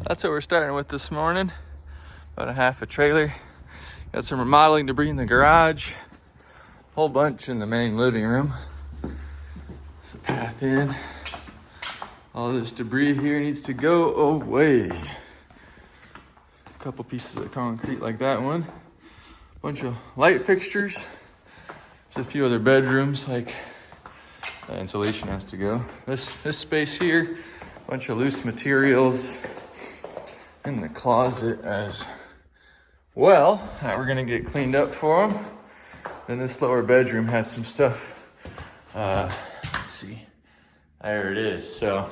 That's what we're starting with this morning. About a half a trailer. Got some remodeling debris in the garage. Whole bunch in the main living room. There's a path in. All this debris here needs to go away. A couple pieces of concrete like that one. Bunch of light fixtures. There's a few other bedrooms, like insulation has to go. This space here, bunch of loose materials in the closet as well that we're gonna get cleaned up for them. Then this lower bedroom has some stuff. Let's see, there it is. So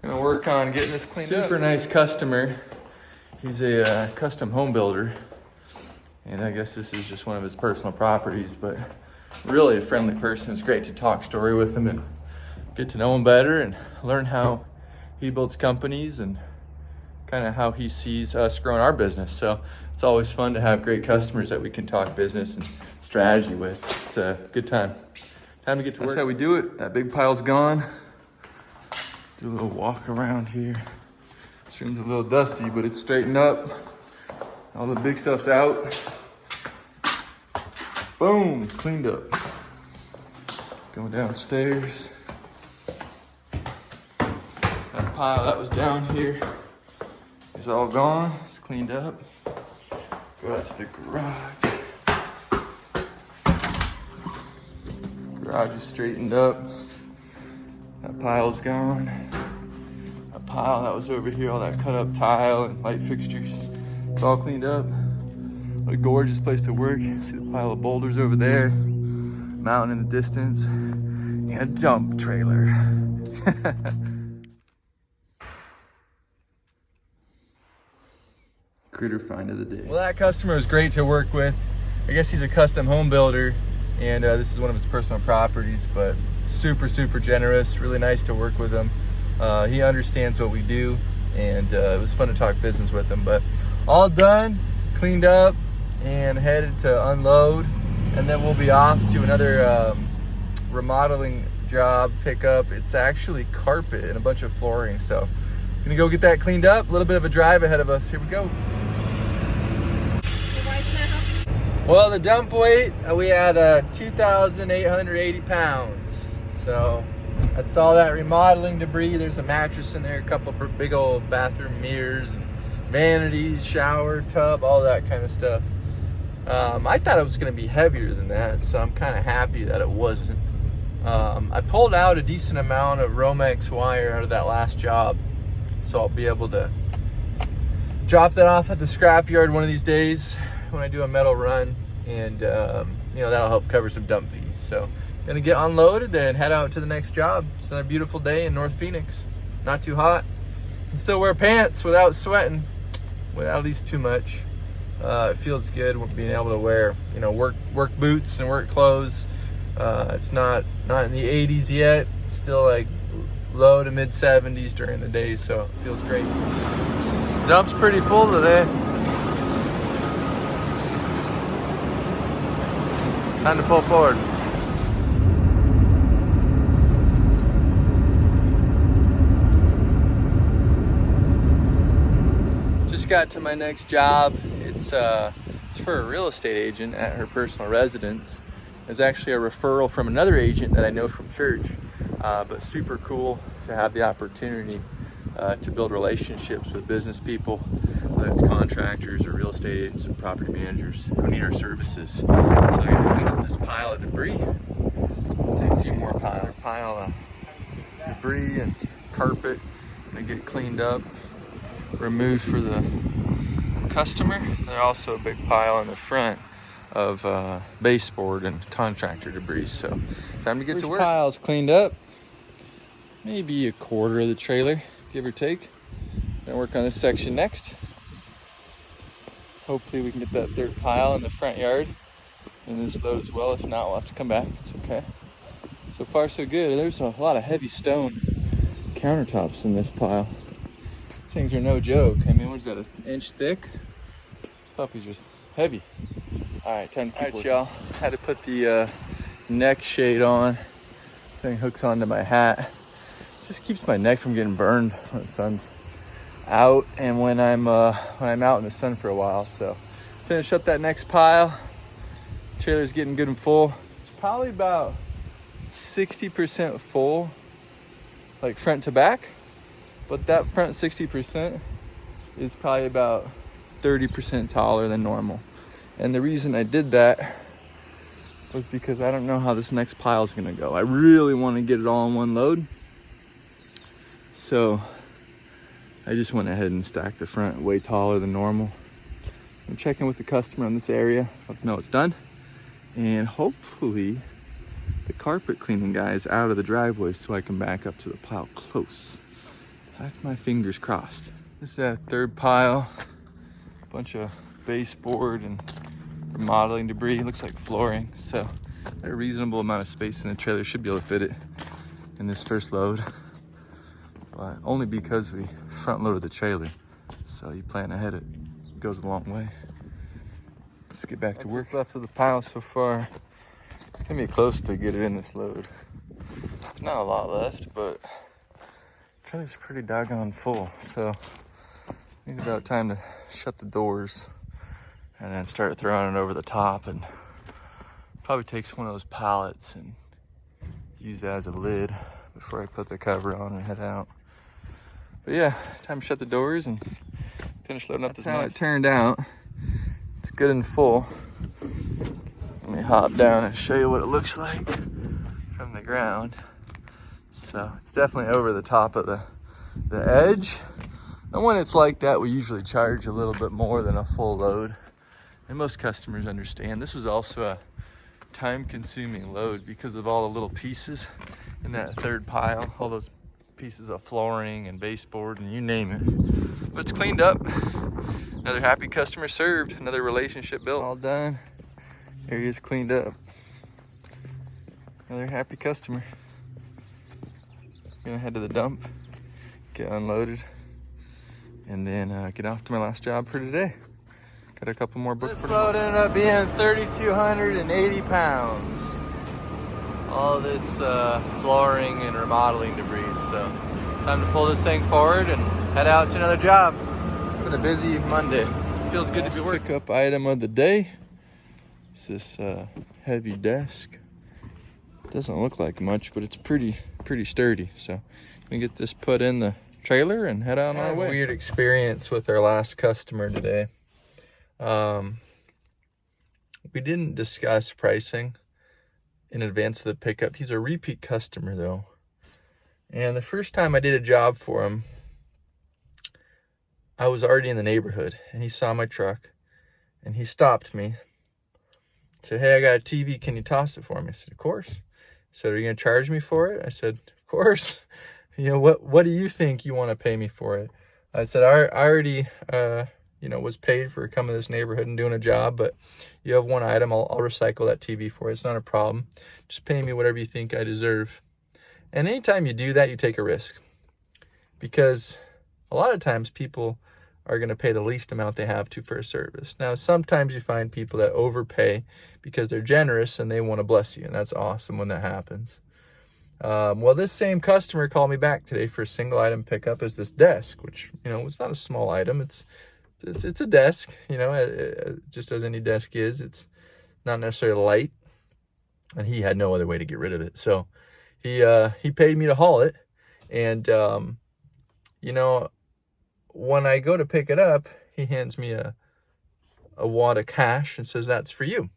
I'm gonna work on getting this cleaned up. Super nice customer. He's a custom home builder, and I guess this is just one of his personal properties, but really a friendly person. It's great to talk story with him and get to know him better and learn how he builds companies and kind of how he sees us growing our business. So it's always fun to have great customers that we can talk business and strategy with. It's a good time. Time to get to work. That's how we do it. That big pile's gone. Do a little walk around here. This room's a little dusty, but it's straightened up. All the big stuff's out. Boom, cleaned up. Going downstairs. That pile that was down here is all gone. It's cleaned up. Go out to the garage. Garage is straightened up. That pile's gone. That pile that was over here, all that cut up tile and light fixtures, it's all cleaned up. What a gorgeous place to work. See the pile of boulders over there, mountain in the distance, and a dump trailer. Critter find of the day. Well, that customer was great to work with. I guess he's a custom home builder, and this is one of his personal properties, but super generous, really nice to work with him. He understands what we do, and it was fun to talk business with him. But all done, cleaned up, and headed to unload, and then we'll be off to another remodeling job pickup. It's actually carpet and a bunch of flooring, so gonna go get that cleaned up. A little bit of a drive ahead of us. Here we go. Well, the dump weight, we had 2,880 pounds. So that's all that remodeling debris. There's a mattress in there, a couple of big old bathroom mirrors, and vanities, shower, tub, all that kind of stuff. I thought it was gonna be heavier than that, so I'm kind of happy that it wasn't. I pulled out a decent amount of Romex wire out of that last job, so I'll be able to drop that off at the scrapyard one of these days when I do a metal run, and that'll help cover some dump fees. So gonna get unloaded, then head out to the next job. It's another beautiful day in North Phoenix. Not too hot. Can still wear pants without sweating, without at least too much. It feels good being able to wear, work boots and work clothes. It's not in the 80s yet. It's still like low to mid 70s during the day, so it feels great. Dump's pretty full today. Time to pull forward. Just got to my next job. It's for a real estate agent at her personal residence. It's actually a referral from another agent that I know from church, but super cool to have the opportunity to build relationships with business people, whether it's contractors or real estate agents and property managers who need our services. So I'm gonna clean up this pile of debris. A few more pile of debris and carpet and get it cleaned up, removed for the customer. There's also a big pile in the front of baseboard and contractor debris. So time to get to work. Pile's cleaned up. Maybe a quarter of the trailer, give or take. Gonna work on this section next. Hopefully we can get that third pile in the front yard and this load as well. If not, we'll have to come back. It's okay. So far so good. There's a lot of heavy stone countertops in this pile. These things are no joke. I mean, what is that, an inch thick? These puppies are heavy. All right, time to keep working. Y'all. Had to put the neck shade on. This thing hooks onto my hat. Just keeps my neck from getting burned when the sun's out and when I'm out in the sun for a while. So finish up that next pile. Trailer's getting good and full. It's probably about 60% full, like front to back, but that front 60% is probably about 30% taller than normal. And the reason I did that was because I don't know how this next pile is gonna go. I really want to get it all in one load, so I just went ahead and stacked the front way taller than normal. I'm checking with the customer on this area. Let them know it's done, and hopefully the carpet cleaning guy is out of the driveway so I can back up to the pile close. That's my fingers crossed. This is that third pile. Bunch of baseboard and remodeling debris. Looks like flooring. So a reasonable amount of space in the trailer. Should be able to fit it in this first load. But only because we front loaded the trailer. So you plan ahead, it goes a long way. Let's get back to work. What's left of the pile so far. It's gonna be close to get it in this load. Not a lot left, but the trailer's pretty doggone full. So I think it's about time to shut the doors and then start throwing it over the top, and probably takes one of those pallets and use that as a lid before I put the cover on and head out. But yeah, time to shut the doors and finish loading up this mess. That's how it turned out. It's good and full. Let me hop down and show you what it looks like from the ground. So it's definitely over the top of the edge. And when it's like that, we usually charge a little bit more than a full load. And most customers understand. This was also a time-consuming load because of all the little pieces in that third pile. All those pieces of flooring and baseboard and you name it. But it's cleaned up. Another happy customer served. Another relationship built. All done. Area's cleaned up. Another happy customer. Gonna head to the dump, get unloaded, and then get off to my last job for today. Got a couple more booked. This load ended up being 3,280 pounds. All this flooring and remodeling debris. So time to pull this thing forward and head out to another job. It's been a busy Monday. Feels good to be working. Pickup item of the day. It's this heavy desk. Doesn't look like much, but it's pretty sturdy. So we get this put in the trailer and head on our way. Weird experience with our last customer today. We didn't discuss pricing in advance of the pickup. He's a repeat customer though. And the first time I did a job for him, I was already in the neighborhood and he saw my truck and he stopped me. Said, "Hey, I got a TV. Can you toss it for me?" I said, "Of course." He said, "Are you going to charge me for it?" I said, "Of course. You know, what do you think you want to pay me for it?" I said, I already, was paid for coming to this neighborhood and doing a job, but you have one item. I'll recycle that TV for you. It's not a problem. Just pay me whatever you think I deserve. And anytime you do that, you take a risk. Because a lot of times people are going to pay the least amount they have to for a service. Now, sometimes you find people that overpay because they're generous and they want to bless you. And that's awesome when that happens. Well, this same customer called me back today for a single item pickup as this desk, which, it's not a small item. It's a desk, just as any desk is. It's not necessarily light. And he had no other way to get rid of it. So he paid me to haul it. And, when I go to pick it up, he hands me a wad of cash and says, "That's for you."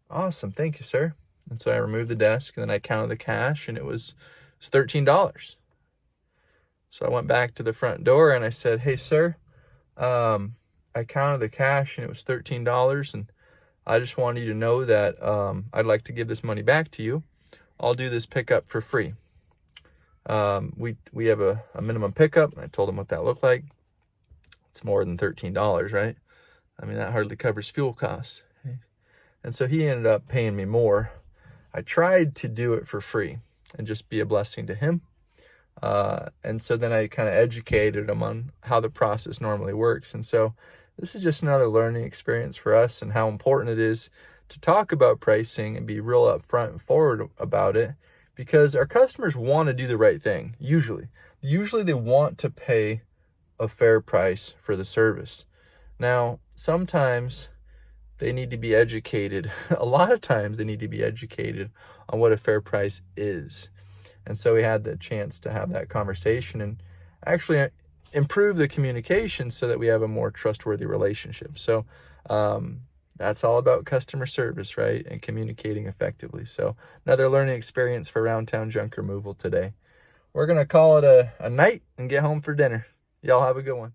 Awesome. Thank you, sir. And so I removed the desk and then I counted the cash and it was $13. So I went back to the front door and I said, "Hey, sir, I counted the cash and it was $13. And I just wanted you to know that I'd like to give this money back to you. I'll do this pickup for free. We have a minimum pickup." And I told him what that looked like. It's more than $13, right? I mean, that hardly covers fuel costs. And so he ended up paying me more. I tried to do it for free and just be a blessing to him. And so then I kind of educated him on how the process normally works. And so this is just another learning experience for us and how important it is to talk about pricing and be real upfront and forward about it, because our customers want to do the right thing. Usually they want to pay a fair price for the service. Now, sometimes they need to be educated. A lot of times they need to be educated on what a fair price is. And so we had the chance to have that conversation and actually improve the communication so that we have a more trustworthy relationship. So that's all about customer service, right? And communicating effectively. So another learning experience for Round Town Junk Removal today. We're going to call it a night and get home for dinner. Y'all have a good one.